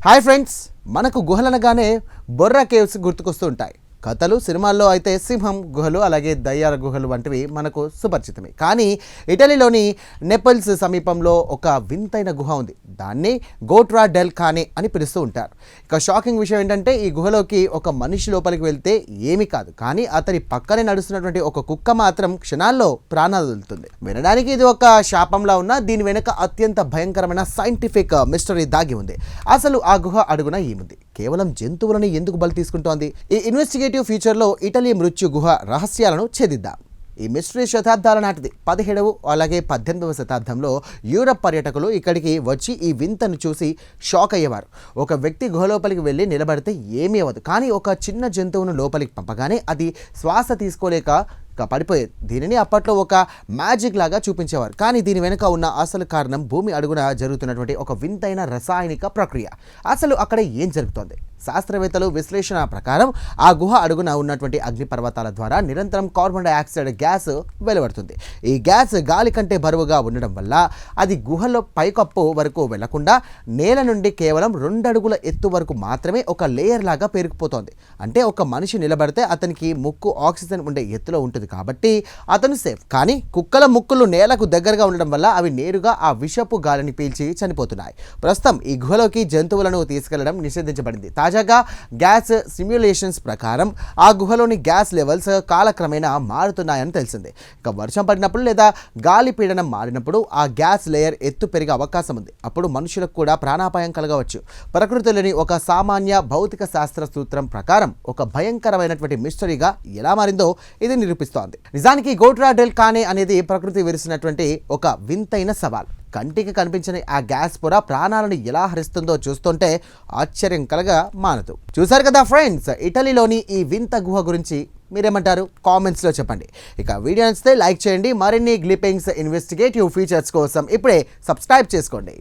Hi friends, మనకు గుహలనగానే Borra caves గుర్తుకొస్తూ ఉంటాయి. కథలు సినిమాల్లో అయితే సింహం గుహలు అలాగే దయ్యాల గుహలు వంటివి మనకు సుపరిచితమే. కానీ ఇటలీలోని నెపిల్స్ సమీపంలో ఒక వింతైన గుహ ఉంది. దాన్ని గోట్రా డెల్ కానే అని పిలుస్తూ ఉంటారు. ఇక షాకింగ్ విషయం ఏంటంటే ఈ గుహలోకి ఒక మనిషి లోపలికి వెళ్తే ఏమీ కాదు, కానీ అతని పక్కనే నడుస్తున్నటువంటి ఒక కుక్క మాత్రం క్షణాల్లో ప్రాణాలు వదులుతుంది. వినడానికి ఇది ఒక శాపంలా ఉన్నా దీని వెనుక అత్యంత భయంకరమైన సైంటిఫిక్ మిస్టరీ దాగి ఉంది. అసలు ఆ గుహ అడుగున ఏముంది? కేవలం జంతువులని ఎందుకు బలి తీసుకుంటోంది? ఈ ఇన్వెస్టిగేటివ్ ఫీచర్లో ఇటలీ మృత్యు గుహ రహస్యాలను ఛేదిద్దాం. ఈ మిస్టరీ శతాబ్దాల నాటిది. 17వ అలాగే 18వ శతాబ్దంలో యూరప్ పర్యాటకులు ఇక్కడికి వచ్చి ఈ వింతను చూసి షాక్ అయ్యేవారు. ఒక వ్యక్తి గుహ లోపలికి వెళ్ళి నిలబడితే ఏమీ అవ్వదు, కానీ ఒక చిన్న జంతువును లోపలికి పంపగానే అది శ్వాస తీసుకోలేక పడిపోయేది. దీనిని అప్పట్లో ఒక మ్యాజిక్ లాగా చూపించేవారు. కానీ దీని వెనుక ఉన్న అసలు కారణం భూమి అడుగున జరుగుతున్నటువంటి ఒక వింతైన రసాయనిక ప్రక్రియ. అసలు అక్కడ ఏం జరుగుతోంది? శాస్త్రవేత్తలు విశ్లేషణ ప్రకారం ఆ గుహ అడుగున ఉన్నటువంటి అగ్నిపర్వతాల ద్వారా నిరంతరం కార్బన్ డైఆక్సైడ్ గ్యాస్ వెలువడుతుంది. ఈ గ్యాస్ గాలి కంటే బరువుగా ఉండడం వల్ల అది గుహలో పైకప్పు వరకు వెళ్లకుండా నేల నుండి కేవలం 2 అడుగుల ఎత్తు వరకు మాత్రమే ఒక లేయర్ లాగా పేరుకుపోతోంది. అంటే ఒక మనిషి నిలబడితే అతనికి ముక్కు ఆక్సిజన్ ఉండే ఎత్తులో ఉంటుంది కాబట్టి అతను సేఫ్. కానీ కుక్కల ముక్కులు నేలకు దగ్గరగా ఉండడం వల్ల అవి నేరుగా ఆ విషపు గాలిని పీల్చి చనిపోతున్నాయి. ప్రస్తుతం ఈ గుహలోకి జంతువులను తీసుకెళ్లడం నిషేధించబడింది. తాజాగా గ్యాస్ సిమ్యులేషన్స్ ప్రకారం ఆ గుహలోని గ్యాస్ లెవెల్స్ కాలక్రమేణా మారుతున్నాయని తెలిసింది. ఇక వర్షం పడినప్పుడు లేదా గాలి పీడనం మారినప్పుడు ఆ గ్యాస్ లేయర్ ఎత్తు పెరిగే అవకాశం ఉంది. అప్పుడు మనుషులకు కూడా ప్రాణాపాయం కలగవచ్చు. ప్రకృతిలోని ఒక సామాన్య భౌతిక శాస్త్ర సూత్రం ప్రకారం ఒక భయంకరమైనటువంటి మిస్టరీగా ఎలా మారిందో ఇది నిరూపిస్తోంది. నిజానికి గోట్రా డెల్ కానే అనేది ప్రకృతి విరిసినటువంటి ఒక వింతైన సవాల్. కంటికి కనిపించని ఆ గ్యాస్ పొర ప్రాణాలను ఎలా హరిస్తుందో చూస్తుంటే ఆశ్చర్యం కలగా మానదు. చూసారు కదా ఫ్రెండ్స్, ఇటలీలోని ఈ వింత గుహ గురించి మీరేమంటారు? కామెంట్స్లో చెప్పండి. ఇక వీడియో నచ్చితే లైక్ చేయండి. మరిన్ని గ్లిపింగ్స్ ఇన్వెస్టిగేటివ్ ఫీచర్స్ కోసం ఇప్పుడే సబ్స్క్రైబ్ చేసుకోండి.